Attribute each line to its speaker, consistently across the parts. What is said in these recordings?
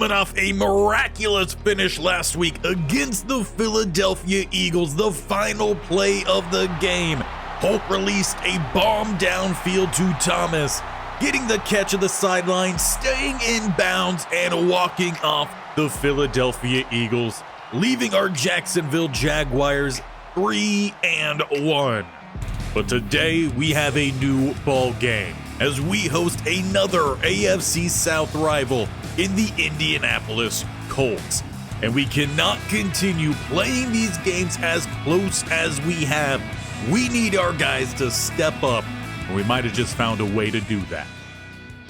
Speaker 1: Coming off a miraculous finish last week against the Philadelphia Eagles, the final play of the game, Hulk released a bomb downfield to Thomas, getting the catch of the sideline, staying in bounds, and walking off the Philadelphia Eagles, leaving our Jacksonville Jaguars 3-1. But today we have a new ball game as we host another AFC South rival in the Indianapolis Colts. And we cannot continue playing these games as close as we have. We need our guys to step up, and we might have just found a way to do that.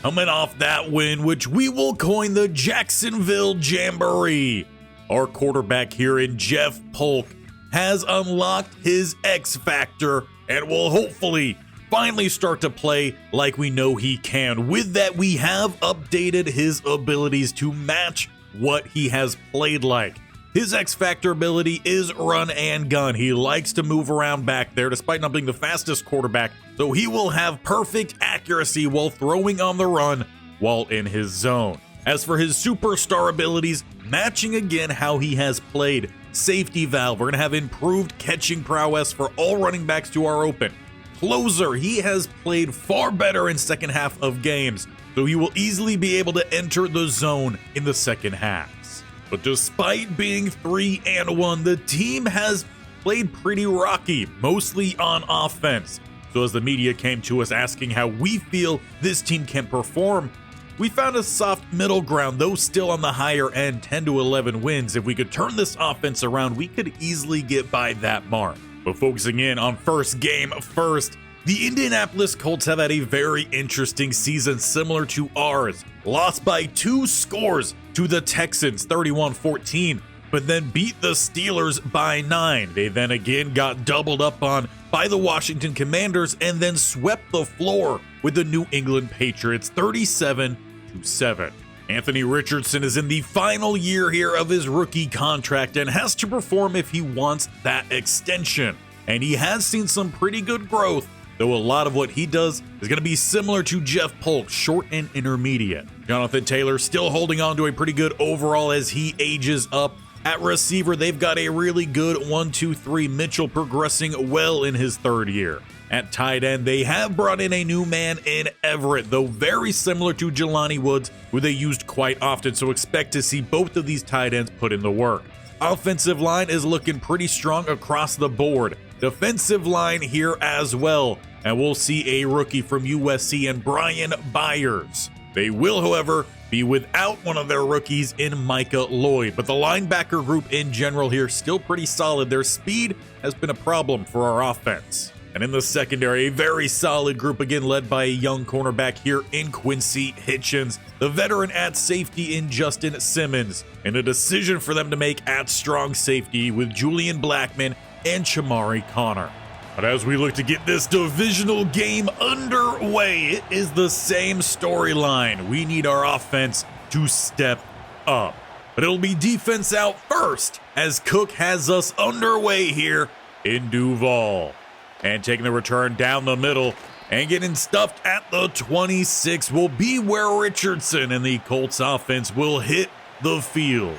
Speaker 1: Coming off that win, which we will coin the Jacksonville Jamboree, our quarterback here in Jeff Polk has unlocked his X Factor and will hopefully finally start to play like we know he can. With that, we have updated his abilities to match what he has played like. His X Factor ability is run and gun. He likes to move around back there despite not being the fastest quarterback, so he will have perfect accuracy while throwing on the run while in his zone. As for his superstar abilities, matching again how he has played. Safety valve, we're going to have improved catching prowess for all running backs who are open. Closer, he has played far better in second half of games, so he will easily be able to enter the zone in the second halves. But despite being 3-1, the team has played pretty rocky, mostly on offense. So as the media came to us asking how we feel this team can perform, we found a soft middle ground, though still on the higher end, 10-11 wins. If we could turn this offense around, we could easily get by that mark. But focusing in on first game first, the Indianapolis Colts have had a very interesting season similar to ours. Lost by 2 scores to the Texans, 31-14, but then beat the Steelers by 9. They then again got doubled up on by the Washington Commanders and then swept the floor with the New England Patriots, 37-7. Anthony Richardson is in the final year here of his rookie contract and has to perform if he wants that extension. And he has seen some pretty good growth, though a lot of what he does is going to be similar to Jeff Polk, short and intermediate. Jonathan Taylor still holding on to a pretty good overall as he ages up. At receiver, they've got a really good 1-2-3. Mitchell progressing well in his third year. At tight end, they have brought in a new man in Everett, though very similar to Jelani Woods, who they used quite often, so expect to see both of these tight ends put in the work. Offensive line is looking pretty strong across the board. Defensive line here as well, and we'll see a rookie from USC and Brian Byers. They will, however, be without one of their rookies in Micah Lloyd, but the linebacker group in general here still pretty solid. Their speed has been a problem for our offense. And in the secondary, a very solid group again led by a young cornerback here in Quincy Hitchens, the veteran at safety in Justin Simmons, and a decision for them to make at strong safety with Julian Blackman and Chamari Connor. But as we look to get this divisional game underway, it is the same storyline. We need our offense to step up. But it'll be defense out first as Cook has us underway here in Duval. And taking the return down the middle and getting stuffed at the 26 will be where Richardson and the Colts offense will hit the field.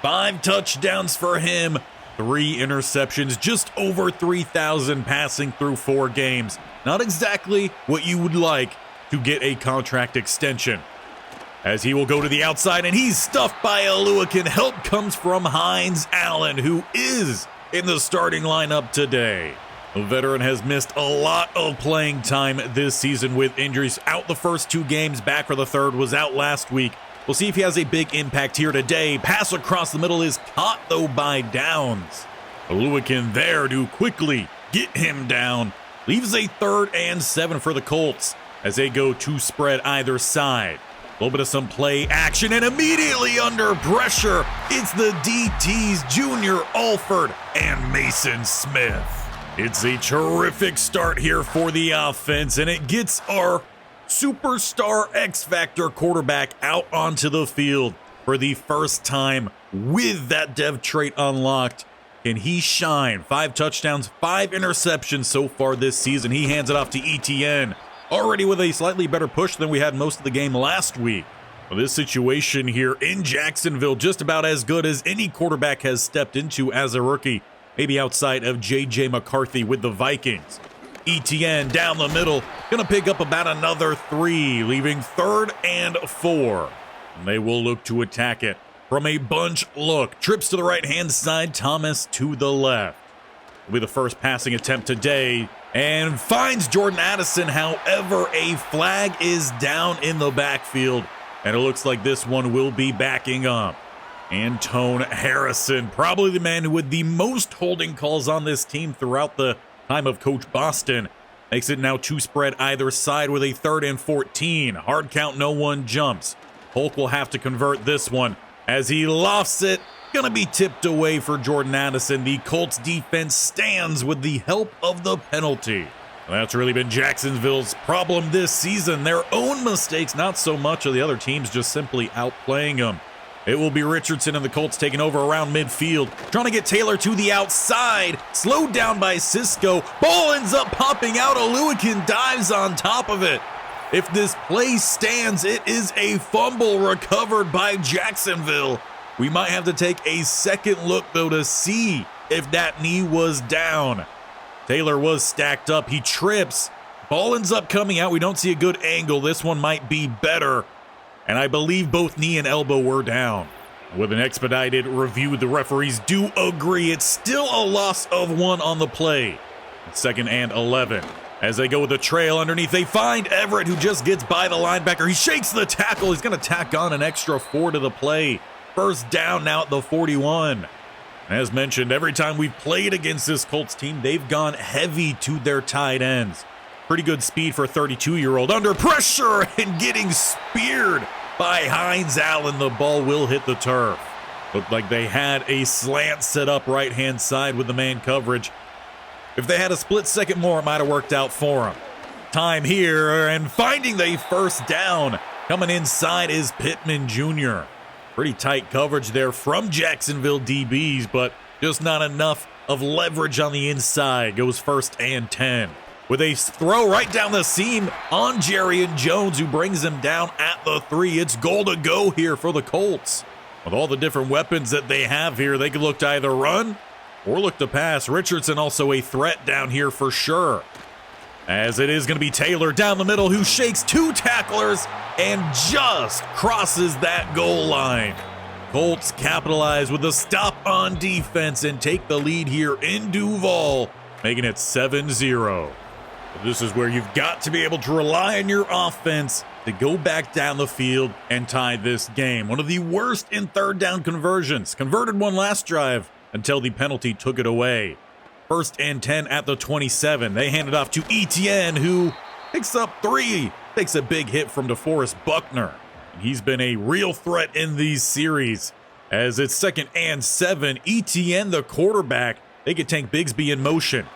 Speaker 1: 5 touchdowns for him, 3 interceptions, just over 3,000 passing through 4 games. Not exactly what you would like to get a contract extension. As he will go to the outside and he's stuffed by Aluakin. Help comes from Hines Allen, who is in the starting lineup today. The veteran has missed a lot of playing time this season with injuries. Out the first 2 games, back for the third, was out last week. We'll see if he has a big impact here today. Pass across the middle is caught, though, by Downs. Aluakin there to quickly get him down. Leaves a 3rd and 7 for the Colts as they go to spread either side. A little bit of some play action, and immediately under pressure, it's the DTs, Junior Alford and Mason Smith. It's a terrific start here for the offense, and it gets our superstar X-Factor quarterback out onto the field for the first time with that dev trait unlocked. Can he shine? 5 touchdowns, 5 interceptions so far this season. He hands it off to ETN, already with a slightly better push than we had most of the game last week. Well, this situation here in Jacksonville, just about as good as any quarterback has stepped into as a rookie, maybe outside of J.J. McCarthy with the Vikings. ETN down the middle, gonna pick up about another 3, leaving 3rd and 4. And they will look to attack it from a bunch look. Trips to the right-hand side, Thomas to the left. Will be the first passing attempt today, and finds Jordan Addison. However, a flag is down in the backfield, and it looks like this one will be backing up. Antone Harrison, probably the man with the most holding calls on this team throughout the time of Coach Boston, makes it now 2 spread either side with a 3rd and 14. Hard count, no one jumps. Polk will have to convert this one as he lofts it. Gonna be tipped away for Jordan Addison. The Colts defense stands with the help of the penalty. That's really been Jacksonville's problem this season. Their own mistakes, not so much of the other teams just simply outplaying them. It will be Richardson and the Colts taking over around midfield, trying to get Taylor to the outside. Slowed down by Cisco. Ball ends up popping out. Oluwakin dives on top of it. If this play stands, it is a fumble recovered by Jacksonville. We might have to take a second look, though, to see if that knee was down. Taylor was stacked up. He trips. Ball ends up coming out. We don't see a good angle. This one might be better. And I believe both knee and elbow were down. With an expedited review, the referees do agree. It's still a loss of 1 on the play. 2nd and 11. As they go with the trail underneath, they find Everett, who just gets by the linebacker. He shakes the tackle. He's going to tack on an extra 4 to the play. First down now at the 41. As mentioned, every time we've played against this Colts team, they've gone heavy to their tight ends. Pretty good speed for a 32-year-old. Under pressure and getting speared by Hines Allen. The ball will hit the turf. Looked like they had a slant set up right-hand side with the man coverage. If they had a split second more, it might have worked out for them. Time here, and finding the first down. Coming inside is Pittman Jr. Pretty tight coverage there from Jacksonville DBs, but just not enough of leverage on the inside. Goes 1st and 10. With a throw right down the seam on Jarrian Jones, who brings him down at the 3. It's goal to go here for the Colts. With all the different weapons that they have here, they could look to either run or look to pass. Richardson also a threat down here for sure. As it is going to be Taylor down the middle, who shakes 2 tacklers and just crosses that goal line. Colts capitalize with a stop on defense and take the lead here in Duval, making it 7-0. This is where you've got to be able to rely on your offense to go back down the field and tie this game. One of the worst in 3rd down conversions. Converted one last drive until the penalty took it away. 1st and 10 at the 27. They hand it off to ETN, who picks up 3. Takes a big hit from DeForest Buckner. He's been a real threat in these series. As it's 2nd and 7, ETN, the quarterback, they get Tank Bigsby in motion.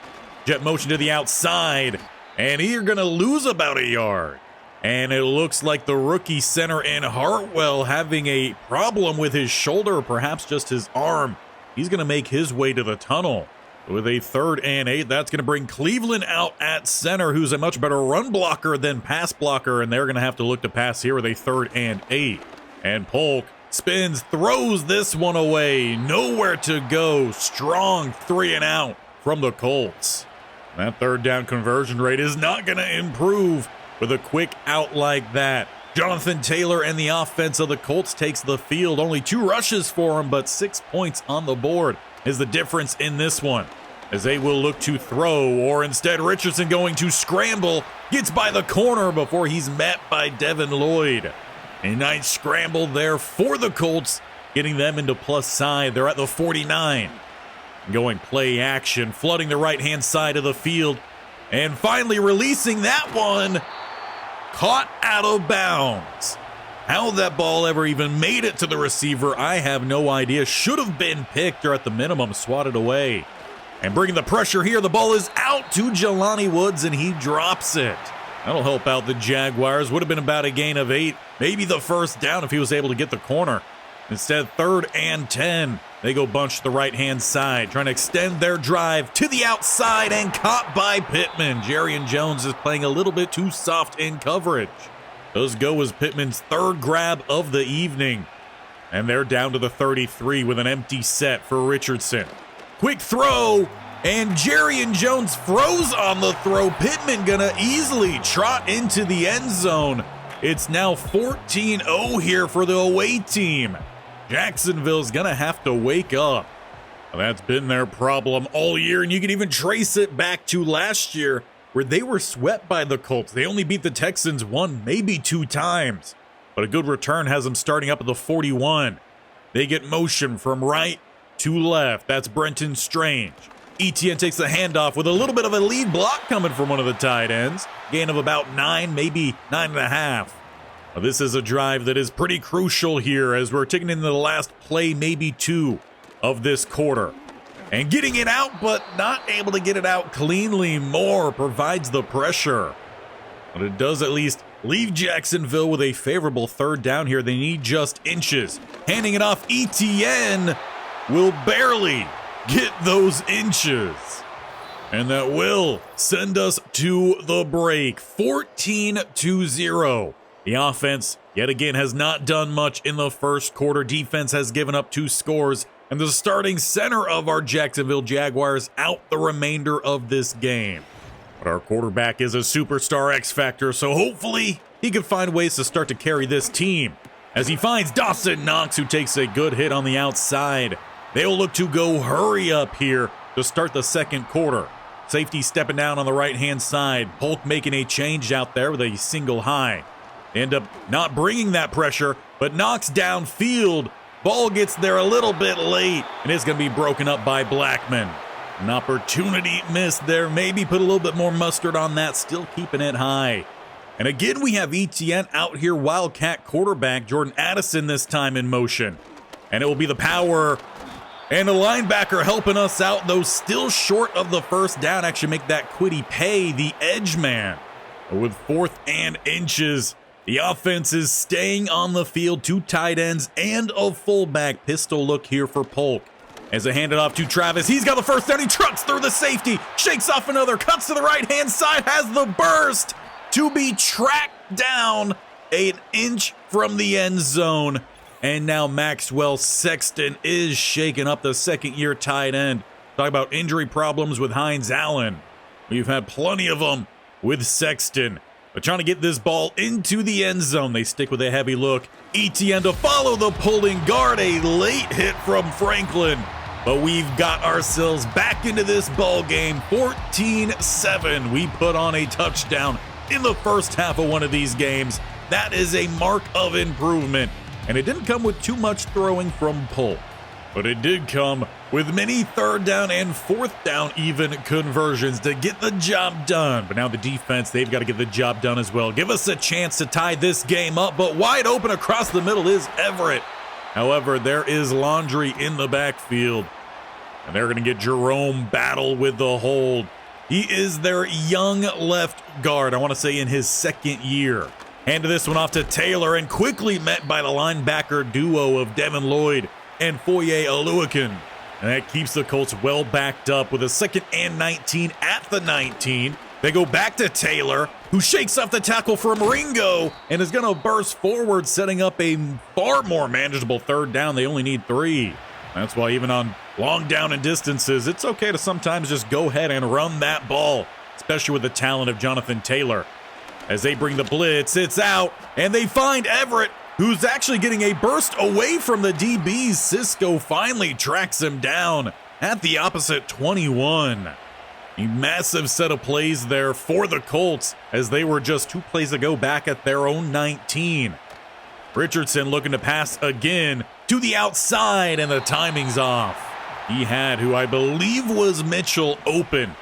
Speaker 1: Jet motion to the outside, and you're going to lose about a yard. And it looks like the rookie center in Hartwell having a problem with his shoulder, or perhaps just his arm. He's going to make his way to the tunnel. With a 3rd and 8, that's going to bring Cleveland out at center, who's a much better run blocker than pass blocker, and they're going to have to look to pass here with a 3rd and 8. And Polk spins, throws this one away. Nowhere to go. Strong 3 and out from the Colts. That 3rd down conversion rate is not going to improve with a quick out like that. Jonathan Taylor and the offense of the Colts takes the field. Only 2 rushes for him, but 6 points on the board is the difference in this one, as they will look to throw, or instead Richardson going to scramble, gets by the corner before he's met by Devin Lloyd. A nice scramble there for the Colts, getting them into plus side. They're at the 49. Going play action, flooding the right-hand side of the field, and finally releasing that one. Caught out of bounds. How that ball ever even made it to the receiver, I have no idea. Should have been picked, or at the minimum swatted away. And bringing the pressure here, the ball is out to Jelani Woods, and he drops it. That'll help out the Jaguars. Would have been about a gain of 8. Maybe the first down if he was able to get the corner. Instead, 3rd and 10. They go bunch to the right-hand side, trying to extend their drive to the outside, and caught by Pittman. Jarrian Jones is playing a little bit too soft in coverage. does go as Pittman's third grab of the evening. And they're down to the 33 with an empty set for Richardson. Quick throw, and Jerrion Jones froze on the throw. Pittman gonna easily trot into the end zone. It's now 14-0 here for the away team. Jacksonville's gonna have to wake up. That's been their problem all year, and you can even trace it back to last year where they were swept by the Colts. They only beat the Texans one, maybe two times, but a good return has them starting up at the 41. They get motion from right to left. That's Brenton Strange. Etienne takes the handoff with a little bit of a lead block coming from one of the tight ends. Gain of about 9, maybe 9.5. Well, this is a drive that is pretty crucial here as we're taking into the last play, maybe 2 of this quarter. And getting it out, but not able to get it out cleanly. Moore provides the pressure. But it does at least leave Jacksonville with a favorable third down here. They need just inches. Handing it off, Etienne will barely get those inches. And that will send us to the break. 14-0. The offense, yet again, has not done much in the first quarter. Defense has given up 2 scores. And the starting center of our Jacksonville Jaguars out the remainder of this game. But our quarterback is a superstar X Factor, so hopefully he can find ways to start to carry this team. As he finds Dawson Knox, who takes a good hit on the outside. They'll look to go hurry up here to start the second quarter. Safety stepping down on the right-hand side. Polk making a change out there with a single high. They end up not bringing that pressure, but Knox downfield. Ball gets there a little bit late, and it's going to be broken up by Blackman. An opportunity missed there. Maybe put a little bit more mustard on that, still keeping it high. And again, we have Etienne out here, Wildcat quarterback. Jordan Addison this time in motion. And it will be the power and a linebacker helping us out, though still short of the first down. Actually make that Quiddy pay, the edge man. With 4th and inches. The offense is staying on the field, 2 tight ends and a fullback. Pistol look here for Polk. As they hand it off to Travis, he's got the first down. He trucks through the safety, shakes off another, cuts to the right-hand side, has the burst to be tracked down an inch from the end zone. And now Maxwell Sexton is shaking up the second-year tight end. Talk about injury problems with Hines Allen. We've had plenty of them with Sexton. But trying to get this ball into the end zone. They stick with a heavy look. Etienne to follow the pulling guard. A late hit from Franklin. But we've got ourselves back into this ball game. 14-7. We put on a touchdown in the first half of one of these games. That is a mark of improvement. And it didn't come with too much throwing from Polk. But it did come with many third down and fourth down even conversions to get the job done. But now the defense, they've got to get the job done as well. Give us a chance to tie this game up, but wide open across the middle is Everett. However, there is Laundry in the backfield, and they're going to get Jerome battle with the hold. He is their young left guard, I want to say in his second year. Handed this one off to Taylor and quickly met by the linebacker duo of Devin Lloyd and Foye Oluwakin. And that keeps the Colts well backed up with a 2nd and 19 at the 19. They go back to Taylor, who shakes off the tackle from Ringo and is going to burst forward, setting up a far more manageable third down. They only need 3. That's why even on long down and distances, it's okay to sometimes just go ahead and run that ball, especially with the talent of Jonathan Taylor. As they bring the blitz, it's out, and they find Everett, who's actually getting a burst away from the DBs. Cisco finally tracks him down at the opposite 21. A massive set of plays there for the Colts as they were just 2 plays ago back at their own 19. Richardson looking to pass again to the outside, and the timing's off. He had who I believe was Mitchell open.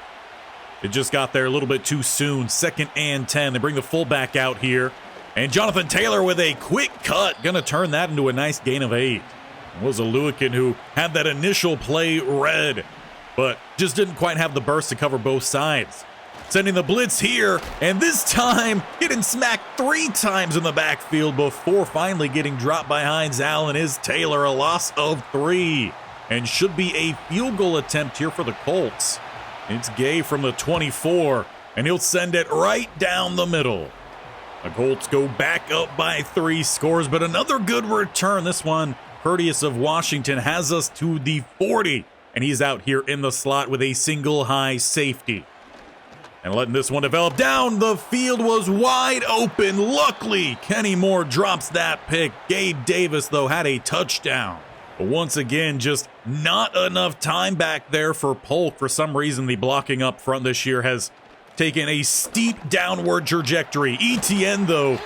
Speaker 1: It just got there a little bit too soon. 2nd and 10. They bring the fullback out here. And Jonathan Taylor with a quick cut. Going to turn that into a nice gain of 8. It was Oluwakin who had that initial play read, but just didn't quite have the burst to cover both sides. Sending the blitz here, and this time getting smacked 3 times in the backfield before finally getting dropped by Hines Allen is Taylor. A loss of 3. And should be a field goal attempt here for the Colts. It's Gay from the 24, and he'll send it right down the middle. The Colts go back up by 3 scores, but another good return. This one, courteous of Washington, has us to the 40, and he's out here in the slot with a single high safety. And letting this one develop down the field was wide open. Luckily, Kenny Moore drops that pick. Gabe Davis, though, had a touchdown. But once again, just not enough time back there for Polk. For some reason, the blocking up front this year has taken a steep downward trajectory. ETN, though,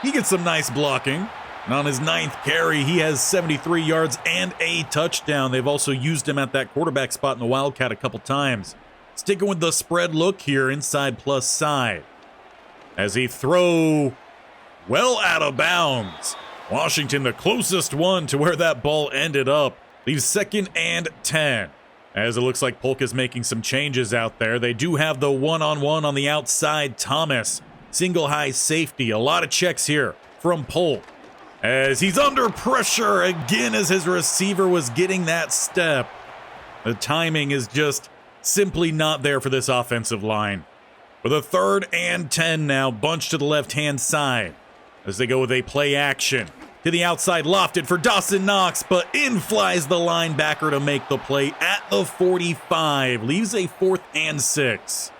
Speaker 1: he gets some nice blocking. And on his 9th carry, he has 73 yards and a touchdown. They've also used him at that quarterback spot in the Wildcat a couple times. Sticking with the spread look here, inside plus side. As he throw well out of bounds. Washington, the closest one to where that ball ended up, leaves 2nd and 10. As it looks like Polk is making some changes out there. They do have the one-on-one on the outside. Thomas, single high safety. A lot of checks here from Polk. As he's under pressure again as his receiver was getting that step. The timing is just simply not there for this offensive line. With a 3rd and 10 now, bunched to the left-hand side. As they go with a play action. To the outside, lofted for Dawson Knox, but in flies the linebacker to make the play at the 45. Leaves a 4th and 6.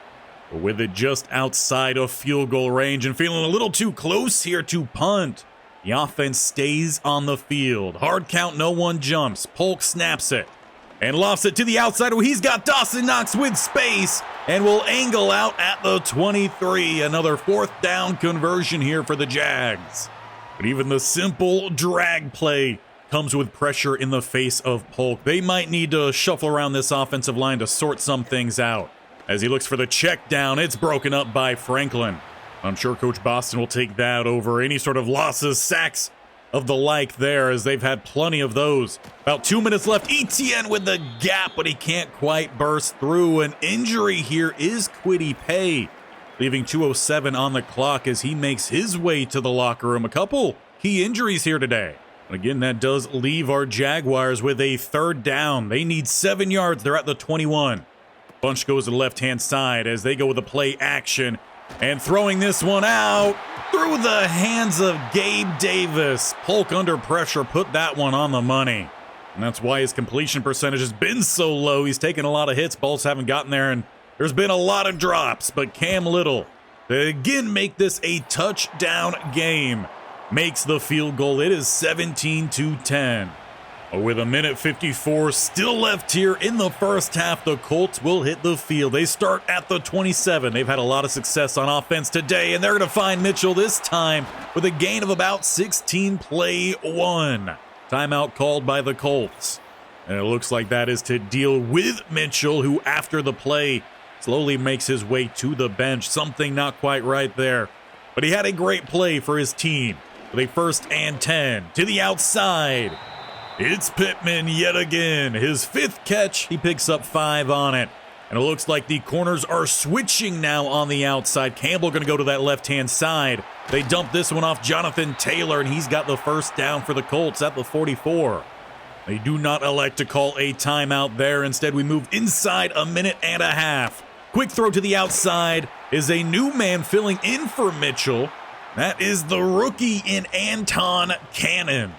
Speaker 1: But with it just outside of field goal range and feeling a little too close here to punt. The offense stays on the field. Hard count, no one jumps. Polk snaps it. And lofts it to the outside where he's got Dawson Knox with space and will angle out at the 23. Another 4th down conversion here for the Jags. But even the simple drag play comes with pressure in the face of Polk. They might need to shuffle around this offensive line to sort some things out. As he looks for the check down, it's broken up by Franklin. I'm sure Coach Boston will take that over any sort of losses, sacks, of the like there, as they've had plenty of those. About 2 minutes left. ETN with the gap, but he can't quite burst through. An injury here is Kwity Paye, leaving 2:07 on the clock as he makes his way to the locker room. A couple key injuries here today. And again, that does leave our Jaguars with a 3rd down. They need 7 yards. They're at the 21. Bunch goes to the left-hand side as they go with a play action. And throwing this one out through the hands of Gabe Davis. Polk under pressure put that one on the money. And that's why his completion percentage has been so low. He's taken a lot of hits. Balls haven't gotten there, and there's been a lot of drops. But Cam Little, to again make this a touchdown game, makes the field goal. It is 17-10. With 1:54 still left here in the first half, the Colts will hit the field. They start at the 27. They've had a lot of success on offense today, and they're going to find Mitchell this time with a gain of about 16, play 1. Timeout called by the Colts. And it looks like that is to deal with Mitchell, who after the play slowly makes his way to the bench. Something not quite right there. But he had a great play for his team with a 1st and 10 to the outside. It's Pittman yet again. His 5th catch, he picks up 5 on it. And it looks like the corners are switching now on the outside. Campbell going to go to that left-hand side. They dump this one off Jonathan Taylor, and he's got the 1st down for the Colts at the 44. They do not elect to call a timeout there. Instead, we move inside 1.5 minutes. Quick throw to the outside is a new man filling in for Mitchell. That is the rookie in Anton Cannon.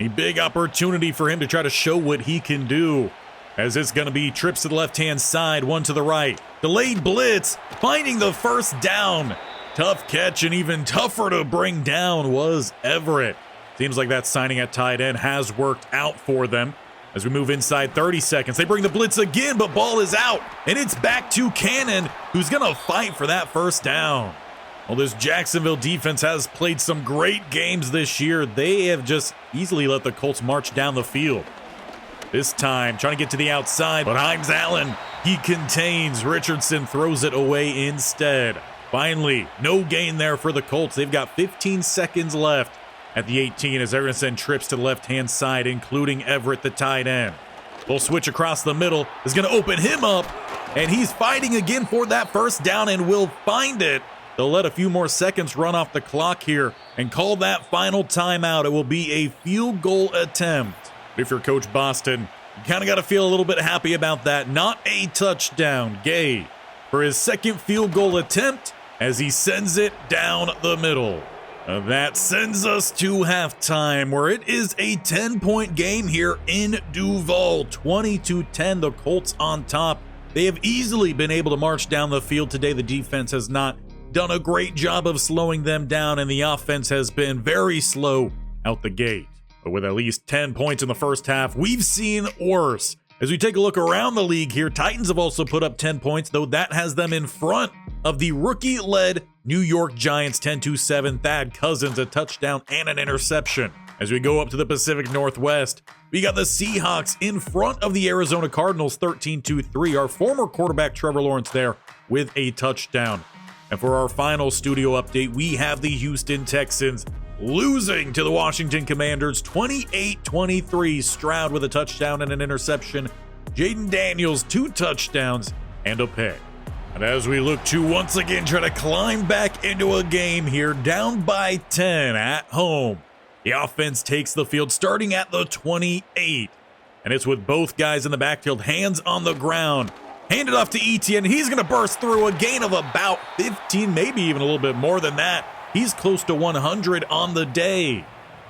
Speaker 1: A big opportunity for him to try to show what he can do. As it's going to be trips to the left-hand side, one to the right. Delayed blitz, finding the 1st down. Tough catch, and even tougher to bring down was Everett. Seems like that signing at tight end has worked out for them. As we move inside 30 seconds, they bring the blitz again, but ball is out. And it's back to Cannon, who's going to fight for that 1st down. Well, this Jacksonville defense has played some great games this year. They have just easily let the Colts march down the field. This time, trying to get to the outside, but Himes Allen, he contains. Richardson throws it away instead. Finally, no gain there for the Colts. They've got 15 seconds left at the 18 as they're going to send trips to the left-hand side, including Everett, the tight end. They'll switch across the middle, is going to open him up, and he's fighting again for that 1st down and will find it. They'll let a few more seconds run off the clock here and call that final timeout. It will be a field goal attempt. If you're Coach Boston, you kind of got to feel a little bit happy about that. Not a touchdown. Gay for his 2nd field goal attempt, as he sends it down the middle. That sends us to halftime, where it is a 10-point game here in Duval. 20-10, the Colts on top. They have easily been able to march down the field today. The defense has not done a great job of slowing them down, and the offense has been very slow out the gate. But with at least 10 points in the first half, we've seen worse. As we take a look around the league here, Titans have also put up 10 points, though that has them in front of the rookie-led New York Giants. 10-7, Thad Cousins, a touchdown and an interception. As we go up to the Pacific Northwest, we got the Seahawks in front of the Arizona Cardinals. 13-3. Our former quarterback Trevor Lawrence there with a touchdown. And for our final studio update, we have the Houston Texans losing to the Washington Commanders 28-23. Stroud with a touchdown and an interception. Jaden Daniels, 2 touchdowns and a pick. And as we look to once again try to climb back into a game here, down by 10 at home, the offense takes the field starting at the 28. And it's with both guys in the backfield, hands on the ground. Hand it off to Etienne. He's going to burst through a gain of about 15, maybe even a little bit more than that. He's close to 100 on the day.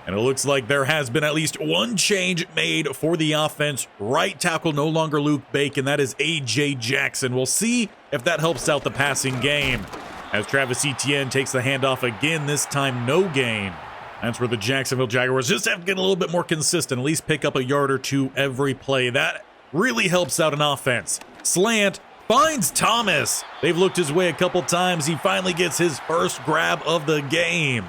Speaker 1: And it looks like there has been at least one change made for the offense. Right tackle no longer Luke Bacon. That is A.J. Jackson. We'll see if that helps out the passing game. As Travis Etienne takes the handoff again, this time no gain. That's where the Jacksonville Jaguars just have to get a little bit more consistent, at least pick up a yard or two every play. That really helps out an offense. Slant finds Thomas. They've looked his way a couple times. He finally gets his first grab of the game.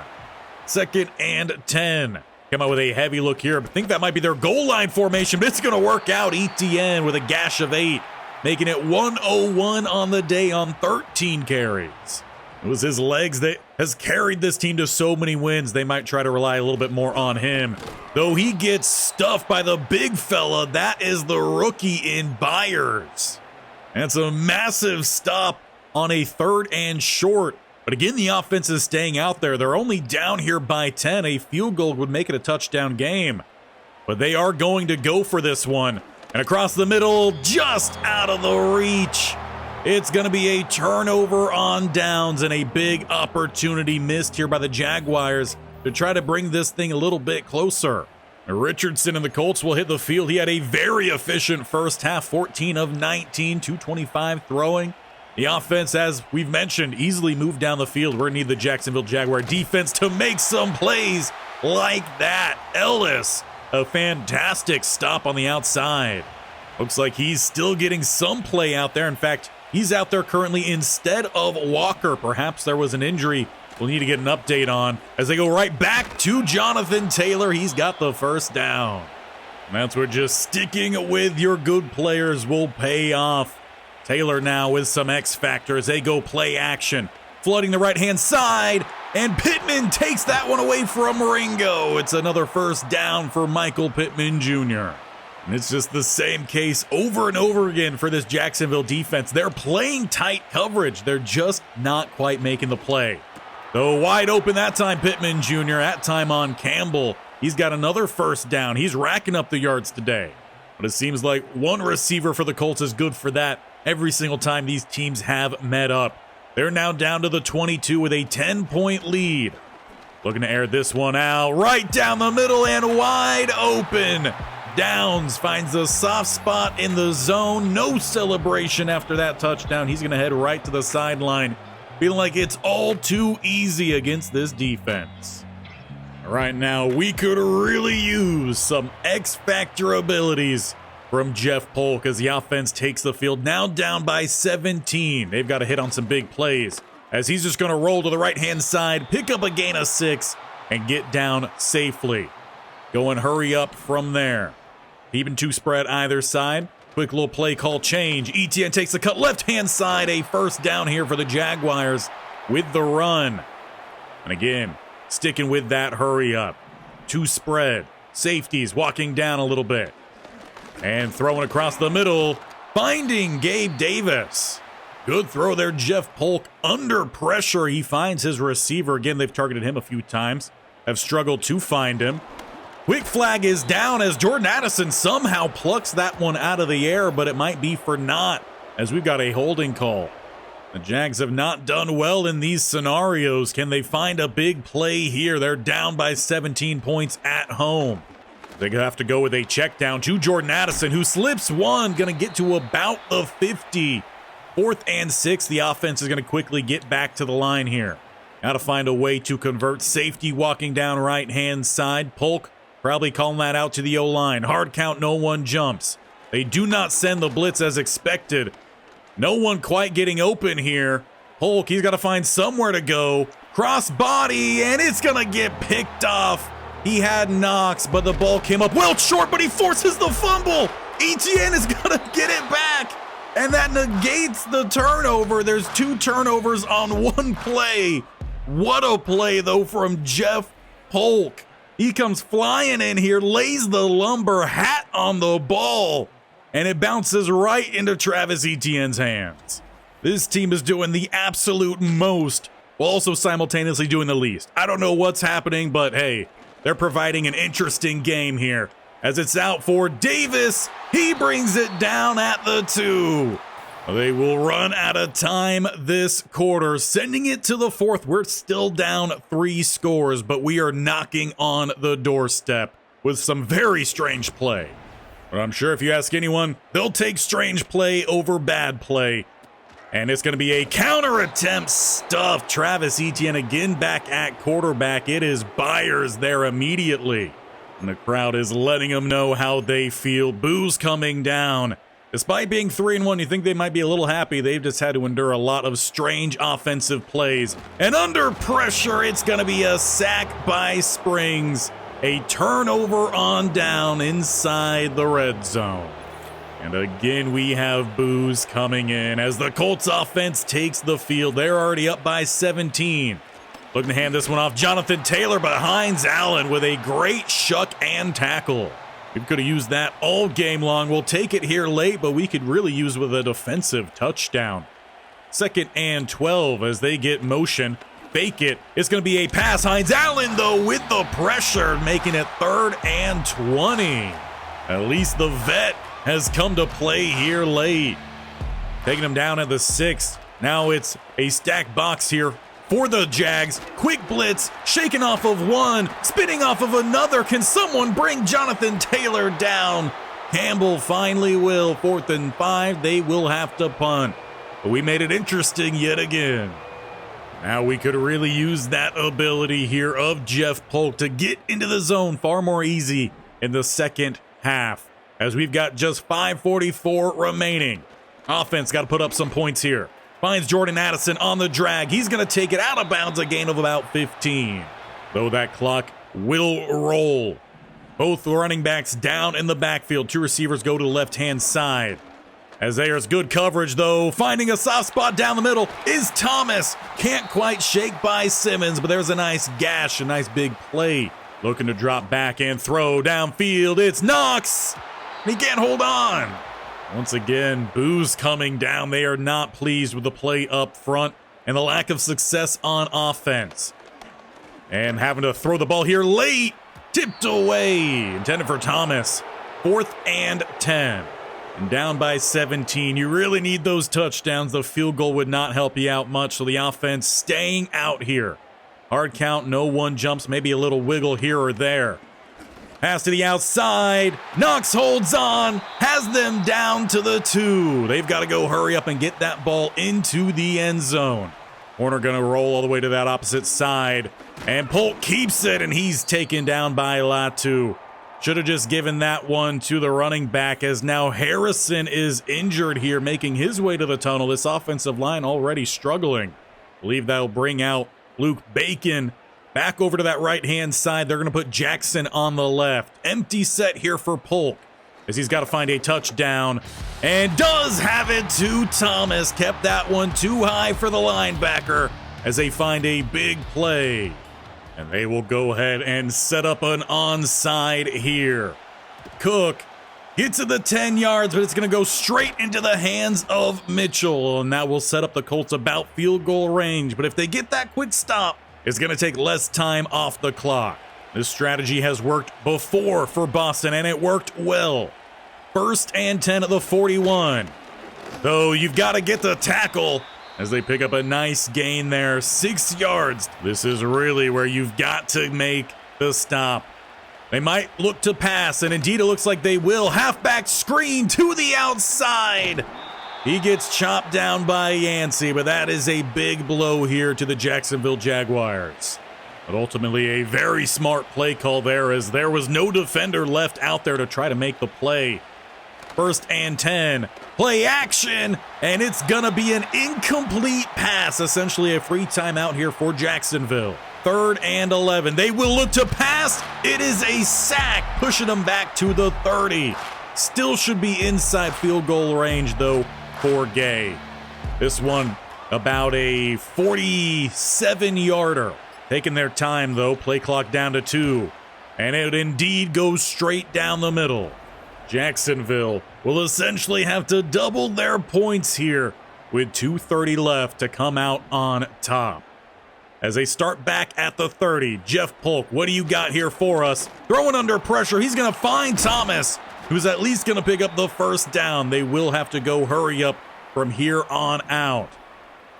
Speaker 1: 2nd and 10. Come out with a heavy look here. I think that might be their goal line formation, but it's going to work out. Etienne with a gash of 8, making it 101 on the day on 13 carries. It was his legs that has carried this team to so many wins. They might try to rely a little bit more on him. Though he gets stuffed by the big fella. That is the rookie in Byers. That's a massive stop on a 3rd and short. But again, the offense is staying out there. They're only down here by 10. A field goal would make it a touchdown game. But they are going to go for this one. And across the middle, just out of the reach. It's going to be a turnover on downs and a big opportunity missed here by the Jaguars to try to bring this thing a little bit closer. Richardson and the Colts will hit the field. He had a very efficient first half, 14 of 19, 225 throwing. The offense, as we've mentioned, easily moved down the field. We're going to need the Jacksonville Jaguar defense to make some plays like that. Ellis, a fantastic stop on the outside. Looks like he's still getting some play out there. In fact, he's out there currently instead of Walker. Perhaps there was an injury we'll need to get an update on as they go right back to Jonathan Taylor. He's got the first down. And that's where just sticking with your good players will pay off. Taylor now with some X factor as they go play action. Flooding the right-hand side, and Pittman takes that one away from Ringo. It's another first down for Michael Pittman Jr. And it's just the same case over and over again for this Jacksonville defense. They're playing tight coverage. They're just not quite making the play. Though wide open that time, Pittman Jr. That time on Campbell. He's got another first down. He's racking up the yards today. But it seems like one receiver for the Colts is good for that every single time these teams have met up. They're now down to the 22 with a 10-point lead. Looking to air this one out right down the middle and wide open. Downs finds a soft spot in the zone. No celebration after that touchdown. He's going to head right to the sideline, feeling like it's all too easy against this defense. Right now, we could really use some X-Factor abilities from Jeff Polk as the offense takes the field, now down by 17. They've got to hit on some big plays as he's just going to roll to the right-hand side, pick up a gain of 6, and get down safely. Go and hurry up from there. Even 2 spread either side. Quick little play call change. Etienne takes the cut left-hand side. A first down here for the Jaguars with the run. And again, sticking with that hurry up. 2 spread. Safeties walking down a little bit. And throwing across the middle, finding Gabe Davis. Good throw there, Jeff Polk. Under pressure, he finds his receiver. Again, they've targeted him a few times. Have struggled to find him. Quick flag is down as Jordan Addison somehow plucks that one out of the air, but it might be for naught as we've got a holding call. The Jags have not done well in these scenarios. Can they find a big play here? They're down by 17 points at home. They have to go with a check down to Jordan Addison, who slips one, going to get to about the 50. 4th and 6. The offense is going to quickly get back to the line here. Got to find a way to convert. Safety walking down right-hand side. Polk probably calling that out to the O-line. Hard count, no one jumps. They do not send the blitz as expected. No one quite getting open here. Polk, he's got to find somewhere to go. Cross body, and it's going to get picked off. He had Knox, but the ball came up well short, but he forces the fumble. Etienne is going to get it back, and that negates the turnover. There's 2 turnovers on one play. What a play, though, from Jeff Polk. He comes flying in here, lays the lumber hat on the ball, and it bounces right into Travis Etienne's hands. This team is doing the absolute most while also simultaneously doing the least. I don't know what's happening, but hey, they're providing an interesting game here. As it's out for Davis, he brings it down at the 2. They will run out of time this quarter, sending it to the 4th. We're still down 3 scores, but we are knocking on the doorstep with some very strange play. But I'm sure if you ask anyone, they'll take strange play over bad play. And it's going to be a counter attempt stuff. Travis Etienne again back at quarterback. It is Byers there immediately. And the crowd is letting them know how they feel. Boos coming down. Despite being 3-1, you think they might be a little happy. They've just had to endure a lot of strange offensive plays. And under pressure, it's going to be a sack by Springs. A turnover on down inside the red zone. And again, we have boos coming in as the Colts offense takes the field. They're already up by 17. Looking to hand this one off. Jonathan Taylor behind Allen with a great shuck and tackle. We could have used that all game long. We'll take it here late, but we could really use with a defensive touchdown. 2nd and 12 as they get motion. Fake it. It's going to be a pass. Hines Allen, though, with the pressure, making it 3rd and 20. At least the vet has come to play here late. Taking him down at the 6th. Now it's a stacked box here for the Jags. Quick blitz, shaking off of one, spinning off of another. Can someone bring Jonathan Taylor down? Campbell finally will. 4th and 5. They will have to punt. But we made it interesting yet again. Now we could really use that ability here of Jeff Polk to get into the zone far more easy in the second half, as we've got just 5:44 remaining. Offense got to put up some points here. Finds Jordan Addison on the drag. He's going to take it out of bounds, a gain of about 15. Though that clock will roll. Both running backs down in the backfield. 2 receivers go to the left-hand side. As there's good coverage, though. Finding a soft spot down the middle is Thomas. Can't quite shake by Simmons, but there's a nice gash, a nice big play. Looking to drop back and throw downfield. It's Knox. He can't hold on. Once again, boos coming down. They are not pleased with the play up front and the lack of success on offense. And having to throw the ball here late. Tipped away. Intended for Thomas. 4th and 10. And down by 17. You really need those touchdowns. The field goal would not help you out much. So the offense staying out here. Hard count, no one jumps. Maybe a little wiggle here or there. Pass to the outside. Knox holds on. Has them down to the 2. They've got to go hurry up and get that ball into the end zone. Warner going to roll all the way to that opposite side. And Polk keeps it, and he's taken down by Latu. Should have just given that one to the running back, as now Harrison is injured here, making his way to the tunnel. This offensive line already struggling. Believe that'll bring out Luke Bacon. Back over to that right-hand side. They're going to put Jackson on the left. Empty set here for Polk, as he's got to find a touchdown. And does have it to Thomas. Kept that one too high for the linebacker, as they find a big play. And they will go ahead and set up an onside here. Cook gets to the 10 yards, but it's going to go straight into the hands of Mitchell. And that will set up the Colts about field goal range. But if they get that quick stop, it's going to take less time off the clock. This strategy has worked before for Boston, and it worked well. 1st and 10 at the 41. Though you've got to get the tackle, as they pick up a nice gain there, 6 yards. This is really where you've got to make the stop. They might look to pass, and indeed it looks like they will. Halfback screen to the outside. He gets chopped down by Yancey, but that is a big blow here to the Jacksonville Jaguars. But ultimately a very smart play call there, as there was no defender left out there to try to make the play. 1st and 10, play action, and it's gonna be an incomplete pass, essentially a free timeout here for Jacksonville. 3rd and 11, they will look to pass. It is a sack, pushing them back to the 30. Still should be inside field goal range though for Gay. This one about a 47-yarder. Taking their time though, play clock down to 2, and it indeed goes straight down the middle. Jacksonville will essentially have to double their points here with 2:30 left to come out on top. As they start back at the 30, Jeff Polk, what do you got here for us? Throwing under pressure, he's going to find Thomas, who's at least going to pick up the 1st down. They will have to go hurry up from here on out.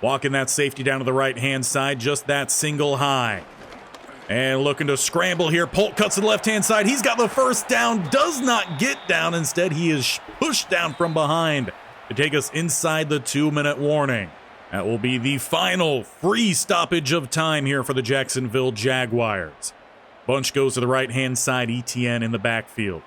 Speaker 1: Walking that safety down to the right-hand side, just that single high. And looking to scramble here. Polk cuts to the left-hand side. He's got the 1st down. Does not get down. Instead, he is pushed down from behind to take us inside the 2-minute warning. That will be the final free stoppage of time here for the Jacksonville Jaguars. Bunch goes to the right-hand side. ETN in the backfield.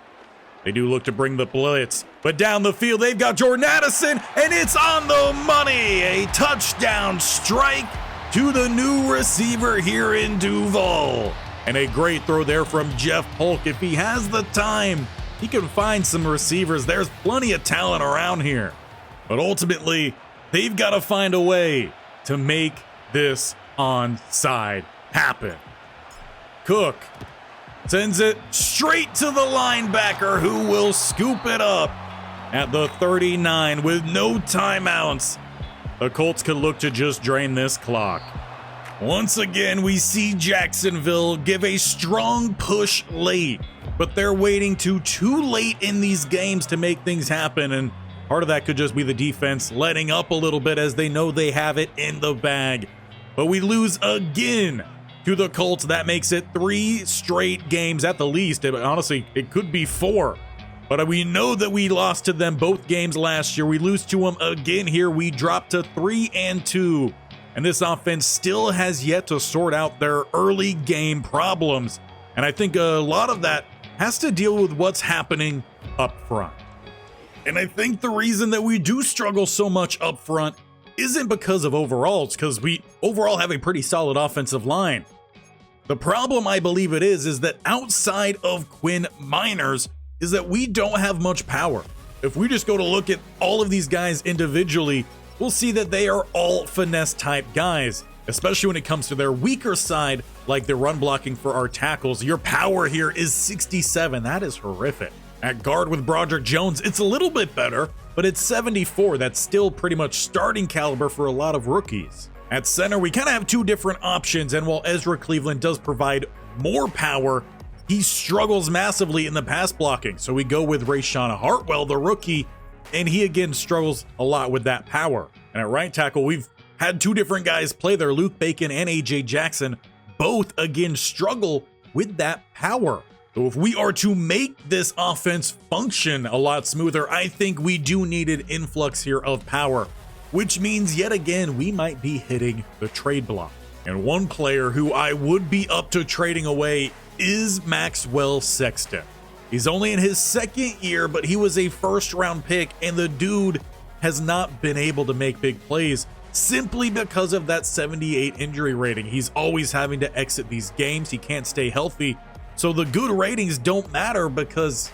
Speaker 1: They do look to bring the blitz, but down the field, they've got Jordan Addison, and it's on the money. A touchdown strike to the new receiver here in Duval. And a great throw there from Jeff Polk. If he has the time, he can find some receivers. There's plenty of talent around here. But ultimately, they've got to find a way to make this onside happen. Cook sends it straight to the linebacker, who will scoop it up at the 39 with no timeouts. The Colts could look to just drain this clock. Once again, we see Jacksonville give a strong push late, but they're waiting too late in these games to make things happen, and part of that could just be the defense letting up a little bit as they know they have it in the bag. But we lose again to the Colts. That makes it 3 straight games at the least. Honestly, it could be 4. But we know that we lost to them both games last year. We lose to them again here. We drop to 3-2. And this offense still has yet to sort out their early game problems. And I think a lot of that has to deal with what's happening up front. And I think the reason that we do struggle so much up front isn't because of overall. It's because we overall have a pretty solid offensive line. The problem, I believe it is that outside of Quinn Miners, is that we don't have much power. If we just go to look at all of these guys individually, we'll see that they are all finesse type guys, especially when it comes to their weaker side, like the run blocking for our tackles. Your power here is 67. That is horrific. At guard with Broderick Jones, it's a little bit better, but it's 74. That's still pretty much starting caliber for a lot of rookies. At center, we kind of have 2 different options, and while Ezra Cleveland does provide more power, he struggles massively in the pass blocking. So we go with Rayshawn Hartwell, the rookie, and he again struggles a lot with that power. And at right tackle, we've had 2 different guys play there, Luke Bacon and AJ Jackson. Both again struggle with that power. So if we are to make this offense function a lot smoother, I think we do need an influx here of power, which means yet again, we might be hitting the trade block. And one player who I would be up to trading away is Maxwell Sexton. He's only in his 2nd year, but he was a 1st-round pick, and the dude has not been able to make big plays simply because of that 78 injury rating. He's always having to exit these games. He can't stay healthy. So the good ratings don't matter because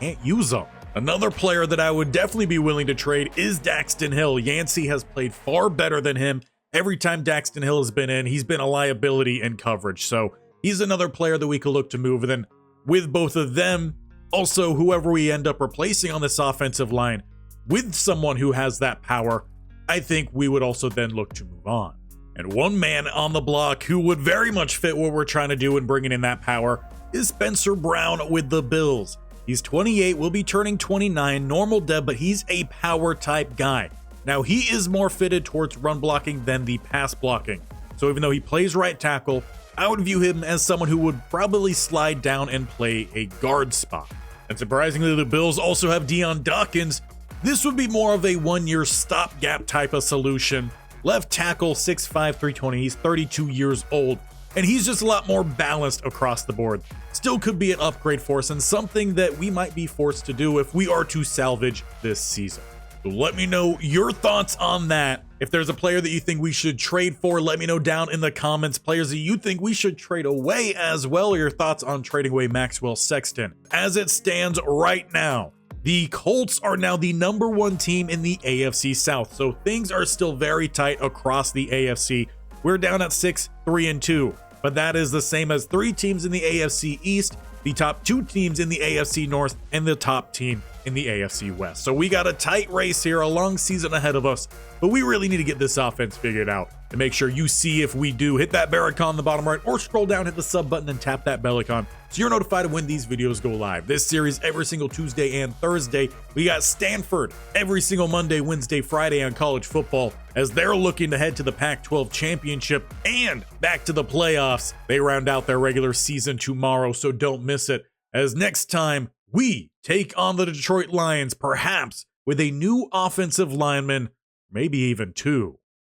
Speaker 1: you can't use them. Another player that I would definitely be willing to trade is Daxton Hill. Yancey has played far better than him. Every time Daxton Hill has been in, he's been a liability in coverage. So he's another player that we could look to move. And then with both of them, also whoever we end up replacing on this offensive line with someone who has that power, I think we would also then look to move on. And one man on the block who would very much fit what we're trying to do in bringing in that power is Spencer Brown with the Bills. He's 28, will be turning 29, normal dev, but he's a power type guy. Now, he is more fitted towards run blocking than the pass blocking. So even though he plays right tackle, I would view him as someone who would probably slide down and play a guard spot. And surprisingly, the Bills also have Deion Dawkins. This would be more of a one-year stopgap type of solution. Left tackle, 6'5", 320. He's 32 years old, and he's just a lot more balanced across the board. Still could be an upgrade for us and something that we might be forced to do if we are to salvage this season. So let me know your thoughts on that. If there's a player that you think we should trade for, let me know down in the comments. Players that you think we should trade away as well, or your thoughts on trading away Maxwell Sexton. As it stands right now, the Colts are now the #1 team in the AFC South, so things are still very tight across the AFC. We're down at 6-3-2, but that is the same as 3 teams in the AFC East, the top 2 teams in the AFC North, and the top team in the AFC West. So we got a tight race here, a long season ahead of us, but we really need to get this offense figured out. And make sure you see if we do, hit that bell icon in the bottom right, or scroll down, hit the sub button, and tap that bell icon so you're notified of when these videos go live. This series every single Tuesday and Thursday. We got Stanford every single Monday, Wednesday, Friday on college football as they're looking to head to the Pac-12 championship and back to the playoffs. They round out their regular season tomorrow, so don't miss it. As next time we take on the Detroit Lions, perhaps with a new offensive lineman, maybe even 2.